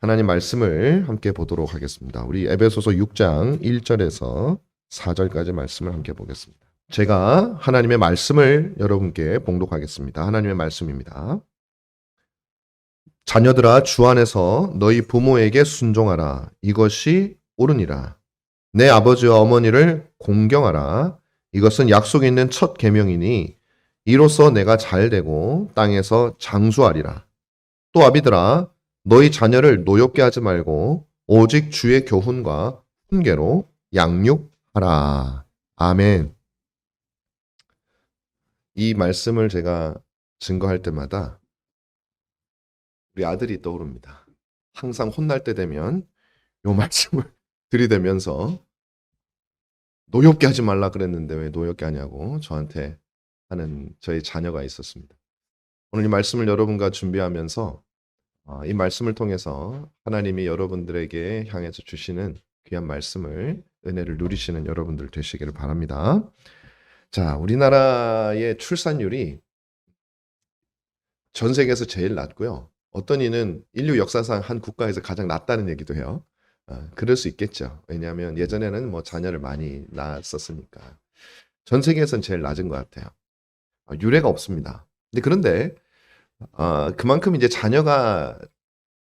하나님 말씀을 함께 보도록 하겠습니다. 우리 에베소서 6장 1절에서 4절까지 말씀을 함께 보겠습니다. 제가 하나님의 말씀을 여러분께 봉독하겠습니다. 하나님의 말씀입니다. 자녀들아, 주 안에서 너희 부모에게 순종하라. 이것이 옳으니라. 내 아버지와 어머니를 공경하라. 이것은 약속 있는 첫 계명이니 이로써 내가 잘되고 땅에서 장수하리라. 또 아비들아, 너희 자녀를 노엽게 하지 말고 오직 주의 교훈과 훈계로 양육하라. 아멘. 이 말씀을 제가 증거할 때마다 우리 아들이 떠오릅니다. 항상 혼날 때 되면 이 말씀을 들이대면서 노엽게 하지 말라 그랬는데 왜 노엽게 하냐고 저한테 하는 저희 자녀가 있었습니다. 오늘 이 말씀을 여러분과 준비하면서 이 말씀을 통해서 하나님이 여러분들에게 향해서 주시는 귀한 말씀을, 은혜를 누리시는 여러분들 되시기를 바랍니다. 자, 우리나라의 출산율이 전 세계에서 제일 낮고요. 어떤 이는 인류 역사상 한 국가에서 가장 낮다는 얘기도 해요. 그럴 수 있겠죠. 왜냐하면 예전에는 뭐 자녀를 많이 낳았었으니까. 전 세계에서는 제일 낮은 것 같아요. 유례가 없습니다. 그런데 그만큼 이제 자녀가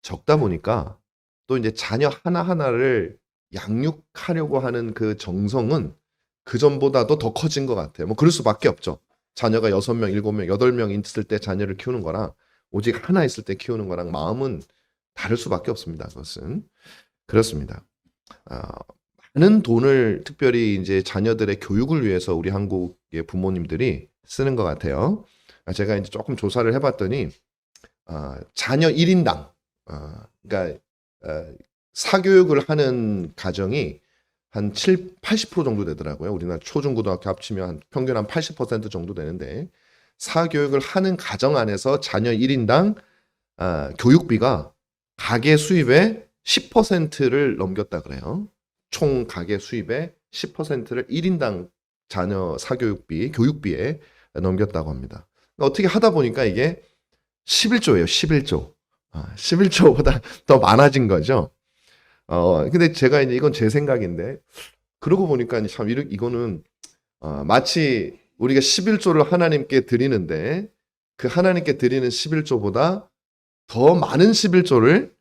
적다 보니까 또 이제 자녀 하나하나를 양육하려고 하는 그 정성은 그전보다도 더 커진 것 같아요. 뭐 그럴 수밖에 없죠. 자녀가 6명, 7명, 8명 있을 때 자녀를 키우는 거랑 오직 하나 있을 때 키우는 거랑 마음은 다를 수밖에 없습니다. 그것은. 그렇습니다. 많은 돈을 특별히 이제 자녀들의 교육을 위해서 우리 한국의 부모님들이 쓰는 것 같아요. 제가 이제 조금 조사를 해봤더니 자녀 1인당 그러니까 사교육을 하는 가정이 한 80% 정도 되더라고요. 우리나라 초중고등학교 합치면 한 평균 한 80% 정도 되는데 사교육을 하는 가정 안에서 자녀 1인당 교육비가 가계 수입의 10%를 넘겼다 그래요. 총 가계 수입의 10%를 1인당 자녀 사교육비, 교육비에 넘겼다고 합니다. 어떻게 하다 보니까 이게 11조예요. 11조. 11조보다 더 많아진 거죠. 근데 제가 이제 이건 제 생각인데 그러고 보니까 참 이거는 마치 우리가 11조를 하나님께 드리는데 그 하나님께 드리는 11조보다 더 많은 11조를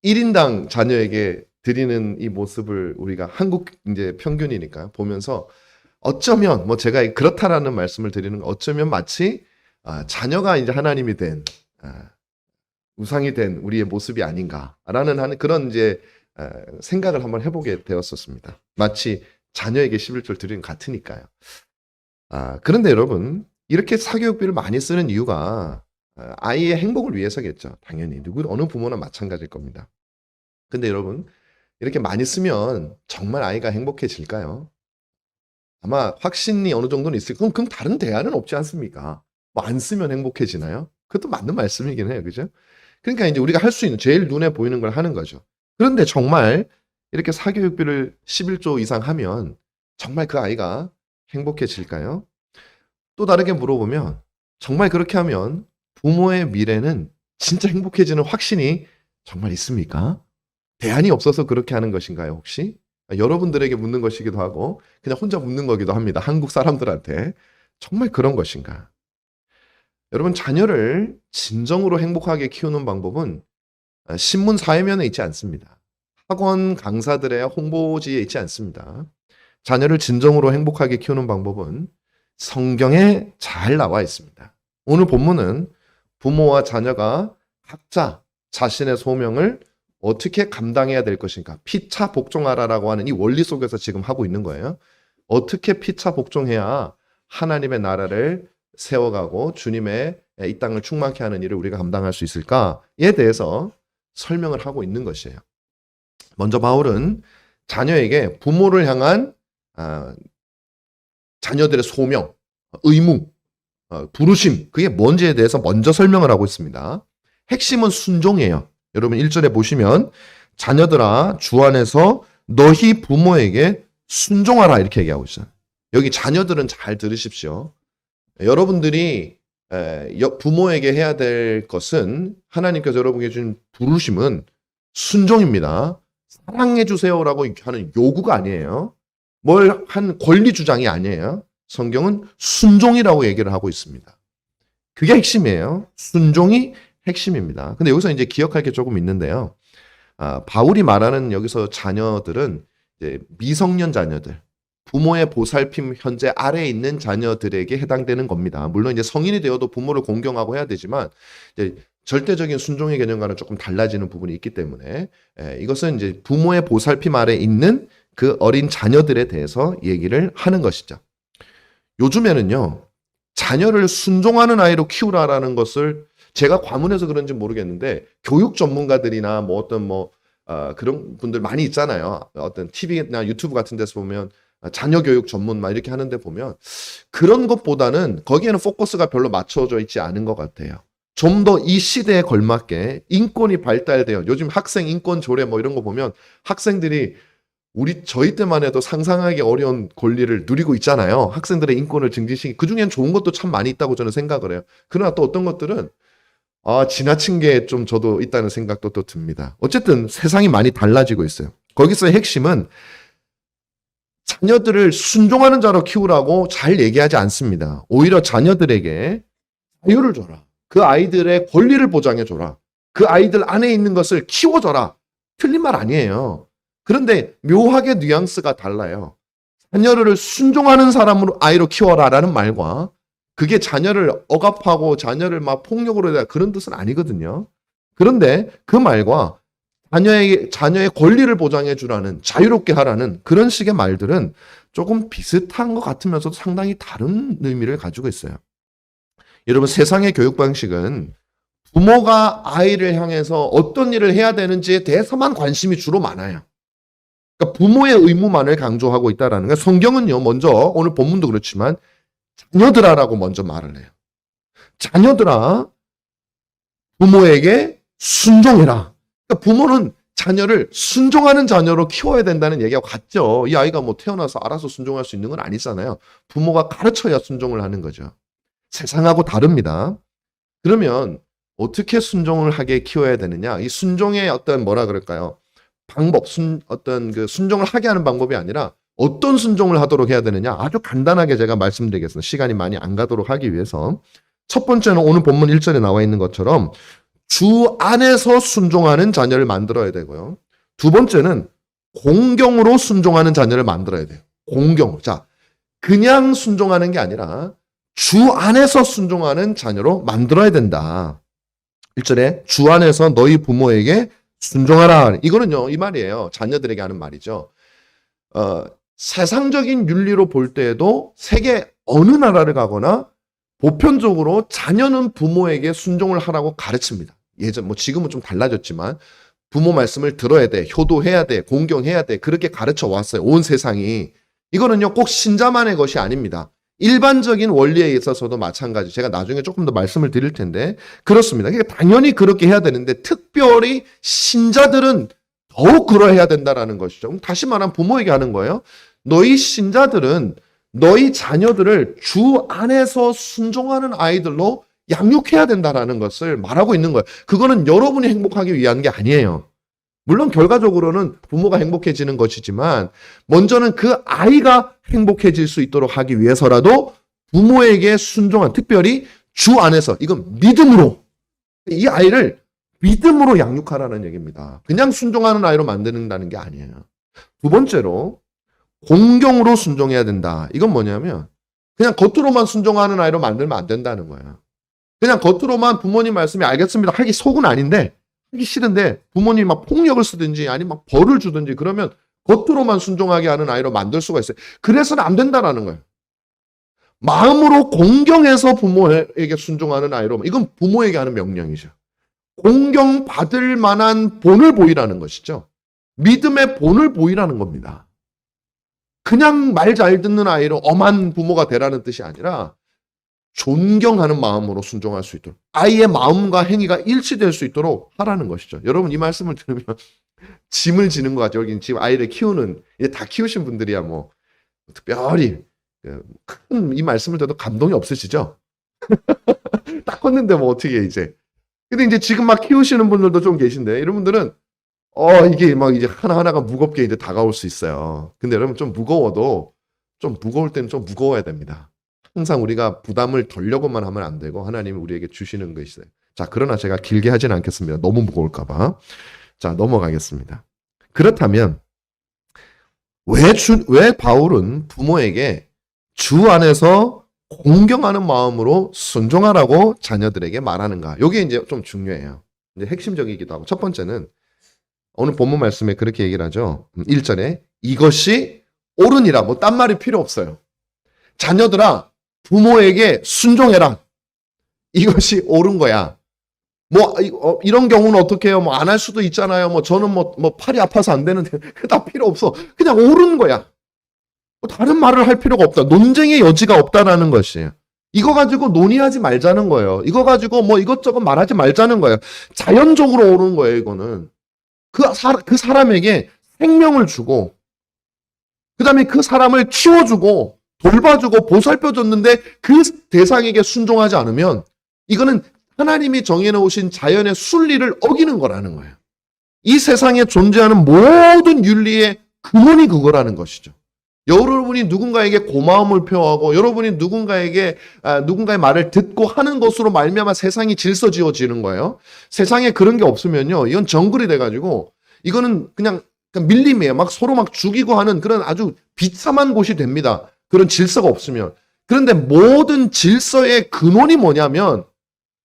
1인당 자녀에게 드리는 이 모습을 우리가 한국 이제 평균이니까 보면서 어쩌면 뭐 제가 그렇다라는 말씀을 드리는 거 어쩌면 마치 자녀가 이제 하나님이 된 우상이 된 우리의 모습이 아닌가라는 그런 이제 생각을 한번 해보게 되었었습니다. 마치 자녀에게 11조를 드리는 것 같으니까요. 그런데 여러분 이렇게 사교육비를 많이 쓰는 이유가 아이의 행복을 위해서겠죠. 당연히 어느 부모나 마찬가지일 겁니다. 근데 여러분 이렇게 많이 쓰면 정말 아이가 행복해질까요? 아마 확신이 어느 정도는 있을 거예요. 그럼 다른 대안은 없지 않습니까? 뭐 안 쓰면 행복해지나요? 그것도 맞는 말씀이긴 해요. 그죠? 그러니까 이제 우리가 할 수 있는 제일 눈에 보이는 걸 하는 거죠. 그런데 정말 이렇게 사교육비를 11조 이상 하면 정말 그 아이가 행복해질까요? 또 다르게 물어보면 정말 그렇게 하면 부모의 미래는 진짜 행복해지는 확신이 정말 있습니까? 대안이 없어서 그렇게 하는 것인가요, 혹시? 여러분들에게 묻는 것이기도 하고 그냥 혼자 묻는 거기도 합니다. 한국 사람들한테. 정말 그런 것인가? 여러분 자녀를 진정으로 행복하게 키우는 방법은 신문 사회면에 있지 않습니다. 학원 강사들의 홍보지에 있지 않습니다. 자녀를 진정으로 행복하게 키우는 방법은 성경에 잘 나와 있습니다. 오늘 본문은 부모와 자녀가 각자 자신의 소명을 어떻게 감당해야 될 것인가. 피차 복종하라라고 하는 이 원리 속에서 지금 하고 있는 거예요. 어떻게 피차 복종해야 하나님의 나라를 세워가고 주님의 이 땅을 충만케 하는 일을 우리가 감당할 수 있을까에 대해서 설명을 하고 있는 것이에요. 먼저 바울은 자녀에게 부모를 향한 자녀들의 소명, 의무, 부르심, 그게 뭔지에 대해서 먼저 설명을 하고 있습니다. 핵심은 순종이에요. 여러분 1절에 보시면 자녀들아 주 안에서 너희 부모에게 순종하라 이렇게 얘기하고 있어요. 여기 자녀들은 잘 들으십시오. 여러분들이 부모에게 해야 될 것은 하나님께서 여러분에게 준 부르심은 순종입니다. 사랑해 주세요라고 하는 요구가 아니에요. 뭘 한 권리 주장이 아니에요. 성경은 순종이라고 얘기를 하고 있습니다. 그게 핵심이에요. 순종이 핵심입니다. 근데 여기서 이제 기억할 게 조금 있는데요. 바울이 말하는 여기서 자녀들은 이제 미성년 자녀들, 부모의 보살핌 현재 아래에 있는 자녀들에게 해당되는 겁니다. 물론 이제 성인이 되어도 부모를 공경하고 해야 되지만 이제 절대적인 순종의 개념과는 조금 달라지는 부분이 있기 때문에 이것은 이제 부모의 보살핌 아래에 있는 그 어린 자녀들에 대해서 얘기를 하는 것이죠. 요즘에는요, 자녀를 순종하는 아이로 키우라라는 것을 제가 과문해서 그런지 모르겠는데 교육 전문가들이나 뭐 어떤 그런 분들 많이 있잖아요. 어떤 TV나 유튜브 같은 데서 보면 자녀 교육 전문 막 이렇게 하는데 보면 그런 것보다는 거기에는 포커스가 별로 맞춰져 있지 않은 것 같아요. 좀 더 이 시대에 걸맞게 인권이 발달돼요. 요즘 학생 인권 조례 뭐 이런 거 보면 학생들이 저희 때만 해도 상상하기 어려운 권리를 누리고 있잖아요. 학생들의 인권을 증진시키 그중엔 좋은 것도 참 많이 있다고 저는 생각을 해요. 그러나 또 어떤 것들은 지나친 게 좀 저도 있다는 생각도 또 듭니다. 어쨌든 세상이 많이 달라지고 있어요. 거기서의 핵심은 자녀들을 순종하는 자로 키우라고 잘 얘기하지 않습니다. 오히려 자녀들에게 자유를 줘라. 그 아이들의 권리를 보장해 줘라. 그 아이들 안에 있는 것을 키워줘라. 틀린 말 아니에요. 그런데 묘하게 뉘앙스가 달라요. 자녀를 순종하는 사람으로 아이로 키워라라는 말과 그게 자녀를 억압하고 자녀를 막 폭력으로 해라 그런 뜻은 아니거든요. 그런데 그 말과 자녀의 권리를 보장해 주라는 자유롭게 하라는 그런 식의 말들은 조금 비슷한 것 같으면서도 상당히 다른 의미를 가지고 있어요. 여러분 세상의 교육 방식은 부모가 아이를 향해서 어떤 일을 해야 되는지에 대해서만 관심이 주로 많아요. 그러니까 부모의 의무만을 강조하고 있다는 거예요. 성경은요, 먼저 오늘 본문도 그렇지만 자녀들아라고 먼저 말을 해요. 자녀들아, 부모에게 순종해라. 그러니까 부모는 자녀를 순종하는 자녀로 키워야 된다는 얘기가 같죠. 이 아이가 뭐 태어나서 알아서 순종할 수 있는 건 아니잖아요. 부모가 가르쳐야 순종을 하는 거죠. 세상하고 다릅니다. 그러면 어떻게 순종을 하게 키워야 되느냐? 이 순종의 어떤 뭐라 그럴까요? 방법, 어떤 그 순종을 하게 하는 방법이 아니라 어떤 순종을 하도록 해야 되느냐? 아주 간단하게 제가 말씀드리겠습니다. 시간이 많이 안 가도록 하기 위해서. 첫 번째는 오늘 본문 1절에 나와 있는 것처럼 주 안에서 순종하는 자녀를 만들어야 되고요. 두 번째는 공경으로 순종하는 자녀를 만들어야 돼요. 공경. 자, 그냥 순종하는 게 아니라 주 안에서 순종하는 자녀로 만들어야 된다. 1절에 주 안에서 너희 부모에게 순종하라. 이거는요, 이 말이에요. 자녀들에게 하는 말이죠. 세상적인 윤리로 볼 때에도 세계 어느 나라를 가거나 보편적으로 자녀는 부모에게 순종을 하라고 가르칩니다. 지금은 좀 달라졌지만 부모 말씀을 들어야 돼, 효도해야 돼, 공경해야 돼. 그렇게 가르쳐 왔어요. 온 세상이. 이거는요, 꼭 신자만의 것이 아닙니다. 일반적인 원리에 있어서도 마찬가지. 제가 나중에 조금 더 말씀을 드릴 텐데 그렇습니다. 그러니까 당연히 그렇게 해야 되는데 특별히 신자들은 더욱 그러해야 된다라는 것이죠. 다시 말하면 부모에게 하는 거예요. 너희 신자들은 너희 자녀들을 주 안에서 순종하는 아이들로 양육해야 된다라는 것을 말하고 있는 거예요. 그거는 여러분이 행복하기 위한 게 아니에요. 물론 결과적으로는 부모가 행복해지는 것이지만 먼저는 그 아이가 행복해질 수 있도록 하기 위해서라도 부모에게 순종한, 특별히 주 안에서, 이건 믿음으로, 이 아이를 믿음으로 양육하라는 얘기입니다. 그냥 순종하는 아이로 만드는다는 게 아니에요. 두 번째로 공경으로 순종해야 된다. 이건 뭐냐면 그냥 겉으로만 순종하는 아이로 만들면 안 된다는 거예요. 그냥 겉으로만 부모님 말씀이 알겠습니다 하기 속은 아닌데 하기 싫은데 부모님이 막 폭력을 쓰든지 아니면 막 벌을 주든지 그러면 겉으로만 순종하게 하는 아이로 만들 수가 있어요. 그래서는 안 된다라는 거예요. 마음으로 공경해서 부모에게 순종하는 아이로, 이건 부모에게 하는 명령이죠. 공경받을 만한 본을 보이라는 것이죠. 믿음의 본을 보이라는 겁니다. 그냥 말 잘 듣는 아이로 엄한 부모가 되라는 뜻이 아니라 존경하는 마음으로 순종할 수 있도록, 아이의 마음과 행위가 일치될 수 있도록 하라는 것이죠. 여러분 이 말씀을 들으면 짐을 지는 것 같아요. 여기 지금 아이를 키우는, 이제 다 키우신 분들이야 뭐 특별히 큰 이 말씀을 들어도 감동이 없으시죠? 딱 컸는데 뭐 어떻게 이제. 근데 이제 지금 막 키우시는 분들도 좀 계신데 이런 분들은 이게 막 이제 하나하나가 무겁게 이제 다가올 수 있어요. 근데 여러분 좀 무거워도 좀 무거울 때는 좀 무거워야 됩니다. 항상 우리가 부담을 덜려고만 하면 안 되고 하나님이 우리에게 주시는 것이 있어요. 자, 그러나 제가 길게 하진 않겠습니다. 너무 무거울까 봐. 자, 넘어가겠습니다. 그렇다면 왜 바울은 부모에게 주 안에서 공경하는 마음으로 순종하라고 자녀들에게 말하는가? 이게 이제 좀 중요해요. 이제 핵심적이기도 하고. 첫 번째는 오늘 본문 말씀에 그렇게 얘기를 하죠. 1절에 이것이 옳으니라. 뭐 딴 말이 필요 없어요. 자녀들아, 부모에게 순종해라. 이것이 옳은 거야. 뭐 이런 경우는 어떻게 해요? 뭐 안 할 수도 있잖아요. 뭐 저는 뭐 팔이 아파서 안 되는데 다 필요 없어. 그냥 옳은 거야. 뭐 다른 말을 할 필요가 없다. 논쟁의 여지가 없다라는 것이에요. 이거 가지고 논의하지 말자는 거예요. 이거 가지고 뭐 이것저것 말하지 말자는 거예요. 자연적으로 옳은 거예요, 이거는. 그 사람에게 생명을 주고, 그 다음에 그 사람을 키워주고, 돌봐주고, 보살펴줬는데 그 대상에게 순종하지 않으면 이거는 하나님이 정해놓으신 자연의 순리를 어기는 거라는 거예요. 이 세상에 존재하는 모든 윤리의 근원이 그거라는 것이죠. 여러분이 누군가에게 고마움을 표하고 여러분이 누군가의 말을 듣고 하는 것으로 말미암아 세상이 질서지어지는 거예요. 세상에 그런 게 없으면요, 이건 정글이 돼가지고 이거는 그냥 밀림이에요. 막 서로 막 죽이고 하는 그런 아주 비참한 곳이 됩니다. 그런 질서가 없으면. 그런데 모든 질서의 근원이 뭐냐면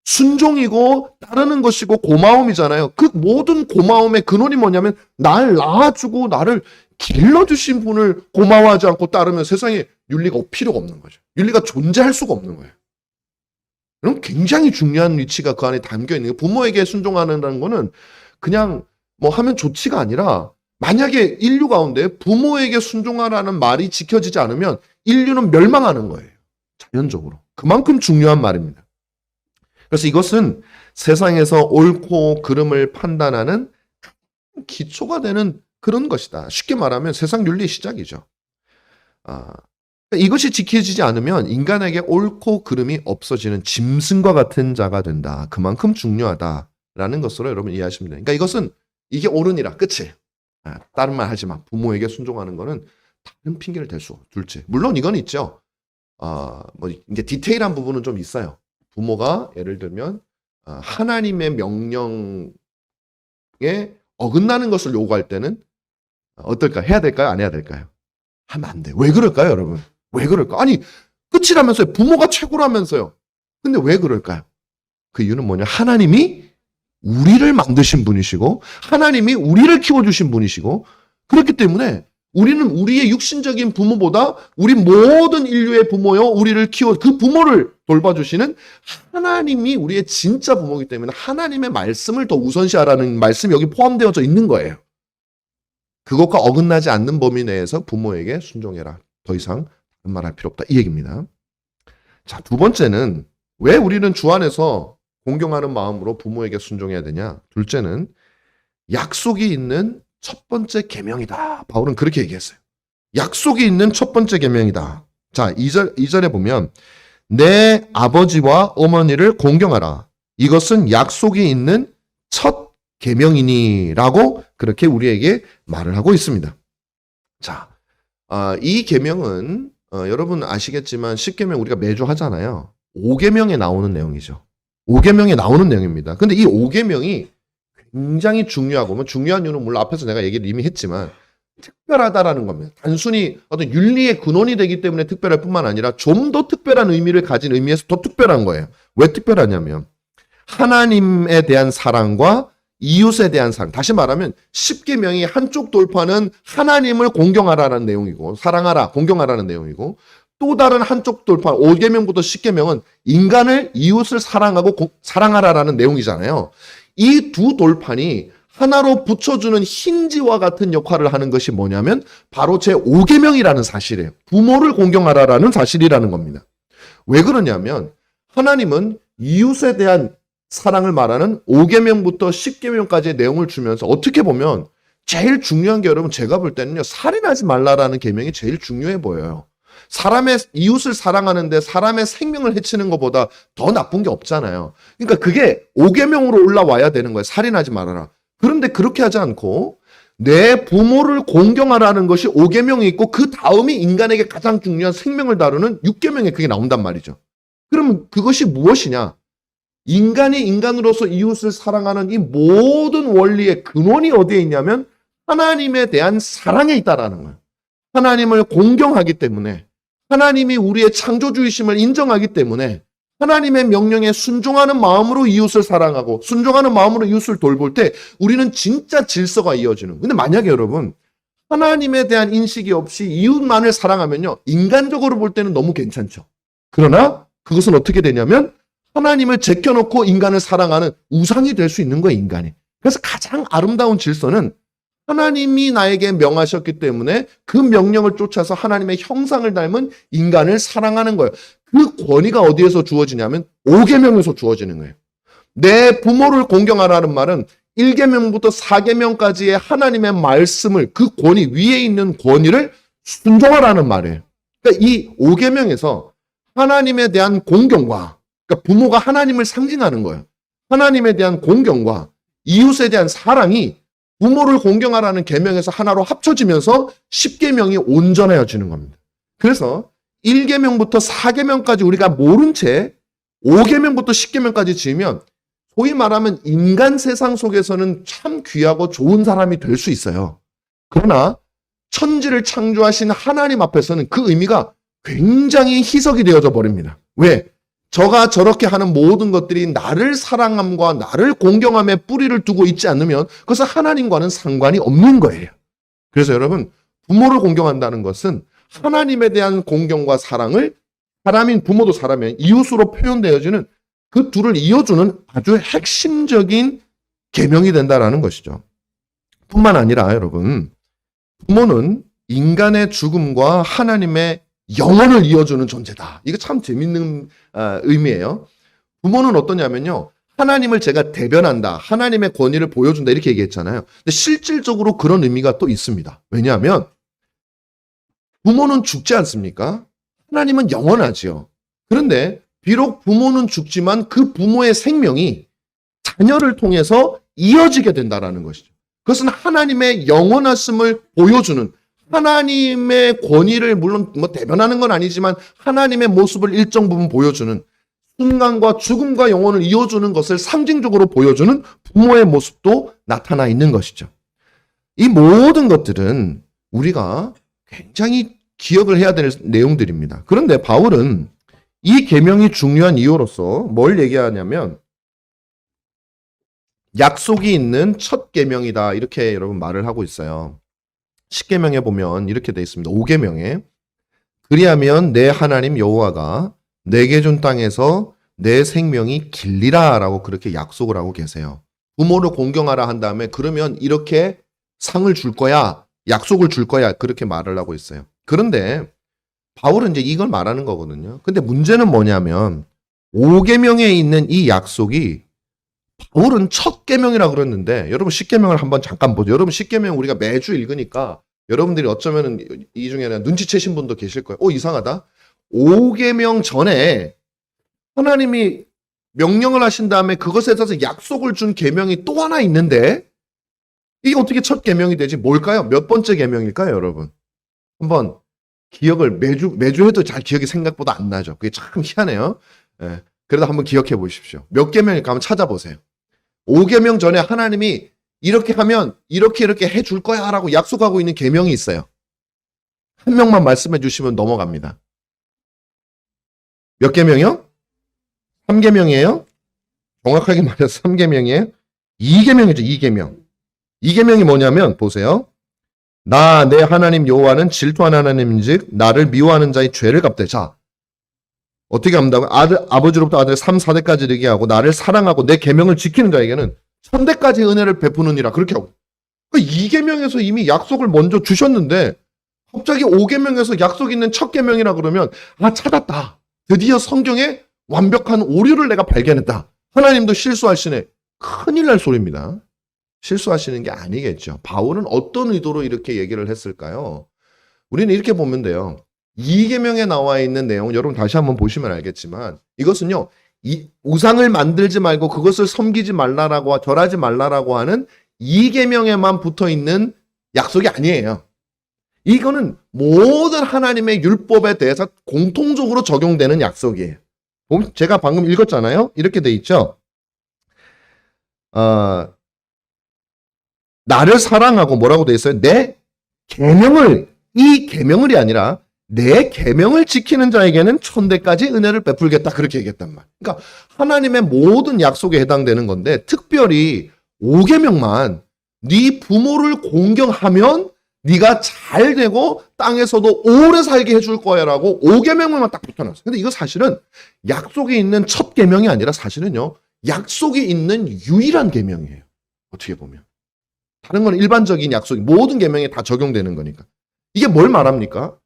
순종이고 따르는 것이고 고마움이잖아요. 그 모든 고마움의 근원이 뭐냐면 날 낳아주고 나를 길러주신 분을 고마워하지 않고 따르면 세상에 윤리가 필요가 없는 거죠. 윤리가 존재할 수가 없는 거예요. 그럼 굉장히 중요한 위치가 그 안에 담겨 있는 거예요. 부모에게 순종하는 거는 그냥 뭐 하면 좋지가 아니라 만약에 인류 가운데 부모에게 순종하라는 말이 지켜지지 않으면 인류는 멸망하는 거예요. 자연적으로. 그만큼 중요한 말입니다. 그래서 이것은 세상에서 옳고 그름을 판단하는 기초가 되는 그런 것이다. 쉽게 말하면 세상 윤리의 시작이죠. 이것이 지켜지지 않으면 인간에게 옳고 그름이 없어지는 짐승과 같은 자가 된다. 그만큼 중요하다라는 것으로 여러분 이해하시면 됩니다. 그러니까 이것은 이게 옳으니라 끝이에요. 다른 말 하지 마. 부모에게 순종하는 거는 다른 핑계를 댈 수 없고. 둘째, 물론 이건 있죠. 뭐 이제 디테일한 부분은 좀 있어요. 부모가 예를 들면 하나님의 명령에 어긋나는 것을 요구할 때는 어떨까? 해야 될까요? 안 해야 될까요? 하면 안 돼. 왜 그럴까요, 여러분? 왜 그럴까? 아니, 끝이라면서요. 부모가 최고라면서요. 근데 왜 그럴까요? 그 이유는 뭐냐? 하나님이 우리를 만드신 분이시고 하나님이 우리를 키워주신 분이시고 그렇기 때문에 우리는 우리의 육신적인 부모보다 우리 모든 인류의 부모요, 우리를 그 부모를 돌봐주시는 하나님이 우리의 진짜 부모이기 때문에 하나님의 말씀을 더 우선시하라는 말씀이 여기 포함되어져 있는 거예요. 그것과 어긋나지 않는 범위 내에서 부모에게 순종해라. 더 이상 말할 필요 없다. 이 얘기입니다. 자, 두 번째는 왜 우리는 주 안에서 공경하는 마음으로 부모에게 순종해야 되냐? 둘째는 약속이 있는 첫 번째 계명이다. 바울은 그렇게 얘기했어요. 약속이 있는 첫 번째 계명이다. 자, 2절에 보면 내 아버지와 어머니를 공경하라. 이것은 약속이 있는 첫 계명이니라고 그렇게 우리에게 말을 하고 있습니다. 자, 이 계명은 여러분 아시겠지만 10계명 우리가 매주 하잖아요. 5계명에 나오는 내용이죠. 5계명에 나오는 내용입니다. 근데 이 5계명이 굉장히 중요하고, 뭐 중요한 이유는 물론 앞에서 내가 얘기를 이미 했지만 특별하다라는 겁니다. 단순히 어떤 윤리의 근원이 되기 때문에 특별할 뿐만 아니라 좀 더 특별한 의미를 가진 의미에서 더 특별한 거예요. 왜 특별하냐면 하나님에 대한 사랑과 이웃에 대한 사랑. 다시 말하면 10계명이 한쪽 돌파는 하나님을 공경하라는 내용이고 사랑하라, 공경하라는 내용이고 또 다른 한쪽 돌파 5계명부터 10계명은 인간을 이웃을 사랑하고 사랑하라라는 내용이잖아요. 이 두 돌판이 하나로 붙여주는 힌지와 같은 역할을 하는 것이 뭐냐면 바로 제 5계명이라는 사실이에요. 부모를 공경하라라는 사실이라는 겁니다. 왜 그러냐면 하나님은 이웃에 대한 사랑을 말하는 5계명부터 10계명까지의 내용을 주면서 어떻게 보면 제일 중요한 게 여러분 제가 볼 때는요. 살인하지 말라라는 계명이 제일 중요해 보여요. 사람의 이웃을 사랑하는데 사람의 생명을 해치는 것보다 더 나쁜 게 없잖아요. 그러니까 그게 5계명으로 올라와야 되는 거예요. 살인하지 말아라. 그런데 그렇게 하지 않고 내 부모를 공경하라는 것이 5계명이 있고 그 다음이 인간에게 가장 중요한 생명을 다루는 6계명에 그게 나온단 말이죠. 그러면 그것이 무엇이냐? 인간이 인간으로서 이웃을 사랑하는 이 모든 원리의 근원이 어디에 있냐면 하나님에 대한 사랑에 있다라는 거예요. 하나님을 공경하기 때문에, 하나님이 우리의 창조주이심을 인정하기 때문에 하나님의 명령에 순종하는 마음으로 이웃을 사랑하고 순종하는 마음으로 이웃을 돌볼 때 우리는 진짜 질서가 이어지는. 근데 만약에 여러분 하나님에 대한 인식이 없이 이웃만을 사랑하면요, 인간적으로 볼 때는 너무 괜찮죠. 그러나 그것은 어떻게 되냐면 하나님을 제껴놓고 인간을 사랑하는 우상이 될 수 있는 거예요, 인간이. 그래서 가장 아름다운 질서는 하나님이 나에게 명하셨기 때문에 그 명령을 쫓아서 하나님의 형상을 닮은 인간을 사랑하는 거예요. 그 권위가 어디에서 주어지냐면 5계명에서 주어지는 거예요. 내 부모를 공경하라는 말은 1계명부터 4계명까지의 하나님의 말씀을, 그 권위, 위에 있는 권위를 순종하라는 말이에요. 그러니까 이 5계명에서 하나님에 대한 공경과, 그러니까 부모가 하나님을 상징하는 거예요. 하나님에 대한 공경과 이웃에 대한 사랑이 부모를 공경하라는 계명에서 하나로 합쳐지면서 10계명이 온전해지는 겁니다. 그래서 1계명부터 4계명까지 우리가 모른 채 5계명부터 10계명까지 지으면 소위 말하면 인간 세상 속에서는 참 귀하고 좋은 사람이 될 수 있어요. 그러나 천지를 창조하신 하나님 앞에서는 그 의미가 굉장히 희석이 되어져 버립니다. 왜? 저가 저렇게 하는 모든 것들이 나를 사랑함과 나를 공경함에 뿌리를 두고 있지 않으면 그것은 하나님과는 상관이 없는 거예요. 그래서 여러분, 부모를 공경한다는 것은 하나님에 대한 공경과 사랑을, 사람인 부모도 사람이면 이웃으로 표현되어지는 그 둘을 이어주는 아주 핵심적인 계명이 된다는 것이죠. 뿐만 아니라 여러분, 부모는 인간의 죽음과 하나님의 영혼을 이어주는 존재다. 이거 참 재밌는 의미예요. 부모는 어떠냐면요, 하나님을 제가 대변한다, 하나님의 권위를 보여준다 이렇게 얘기했잖아요. 근데 실질적으로 그런 의미가 또 있습니다. 왜냐하면 부모는 죽지 않습니까? 하나님은 영원하지요. 그런데 비록 부모는 죽지만 그 부모의 생명이 자녀를 통해서 이어지게 된다는 것이죠. 그것은 하나님의 영원하심을 보여주는, 하나님의 권위를 물론 대변하는 건 아니지만 하나님의 모습을 일정 부분 보여주는, 순간과 죽음과 영혼을 이어주는 것을 상징적으로 보여주는 부모의 모습도 나타나 있는 것이죠. 이 모든 것들은 우리가 굉장히 기억을 해야 될 내용들입니다. 그런데 바울은 이 계명이 중요한 이유로서 뭘 얘기하냐면 약속이 있는 첫 계명이다, 이렇게 여러분 말을 하고 있어요. 10계명에 보면 이렇게 되어 있습니다. 5계명에 그리하면 내 하나님 여호와가 내게 준 땅에서 내 생명이 길리라 라고 그렇게 약속을 하고 계세요. 부모를 공경하라 한 다음에 그러면 이렇게 상을 줄 거야, 약속을 줄 거야, 그렇게 말을 하고 있어요. 그런데 바울은 이제 이걸 말하는 거거든요. 근데 문제는 뭐냐면 5계명에 있는 이 약속이 바울은 첫 계명이라고 그랬는데 여러분 10계명을 한번 잠깐 보죠. 여러분 10계명 우리가 매주 읽으니까 여러분들이 어쩌면 이 중에는 눈치채신 분도 계실 거예요. 이상하다. 5계명 전에 하나님이 명령을 하신 다음에 그것에 대해서 약속을 준 계명이 또 하나 있는데 이게 어떻게 첫 계명이 되지? 뭘까요? 몇 번째 계명일까요, 여러분? 한번 기억을 매주 해도 잘 기억이 생각보다 안 나죠. 그게 참 희한해요. 예. 그래도 한번 기억해 보십시오. 몇 계명일까 한번 찾아보세요. 5계명 전에 하나님이 이렇게 하면 이렇게 해줄 거야 라고 약속하고 있는 계명이 있어요. 한 명만 말씀해 주시면 넘어갑니다. 몇 계명이요? 3계명이에요? 정확하게 말해서 3계명이에요? 2계명이죠. 2계명. 2계명이 뭐냐면 보세요. 나 내 하나님 여호와는 질투하는 하나님인즉 나를 미워하는 자의 죄를 갚되. 자, 어떻게 합니까? 아버지로부터 아들 3, 4대까지 이르게 하고 나를 사랑하고 내 계명을 지키는 자에게는 1000대까지 은혜를 베푸느니라, 그렇게 하고. 2계명에서 이미 약속을 먼저 주셨는데 갑자기 5계명에서 약속 있는 첫 계명이라 그러면 찾았다. 드디어 성경에 완벽한 오류를 내가 발견했다. 하나님도 실수하시네. 큰일 날 소리입니다. 실수하시는 게 아니겠죠. 바울은 어떤 의도로 이렇게 얘기를 했을까요? 우리는 이렇게 보면 돼요. 2계명에 나와 있는 내용, 여러분 다시 한번 보시면 알겠지만 이것은요, 이 우상을 만들지 말고 그것을 섬기지 말라라고, 절하지 말라라고 하는 2계명에만 붙어 있는 약속이 아니에요. 이거는 모든 하나님의 율법에 대해서 공통적으로 적용되는 약속이에요. 제가 방금 읽었잖아요. 이렇게 돼 있죠. 나를 사랑하고 뭐라고 돼 있어요? 내 계명을, 이 계명을이 아니라 내 계명을 지키는 자에게는 천대까지 은혜를 베풀겠다. 그렇게 얘기했단 말. 그러니까 하나님의 모든 약속에 해당되는 건데 특별히 5계명만 네 부모를 공경하면 네가 잘 되고 땅에서도 오래 살게 해줄 거야라고 5계명만 딱 붙여놨어요. 근데 이거 사실은 약속이 있는 첫 계명이 아니라 사실은요. 약속이 있는 유일한 계명이에요. 어떻게 보면. 다른 건 일반적인 약속이 모든 계명에 다 적용되는 거니까. 이게 뭘 말합니까?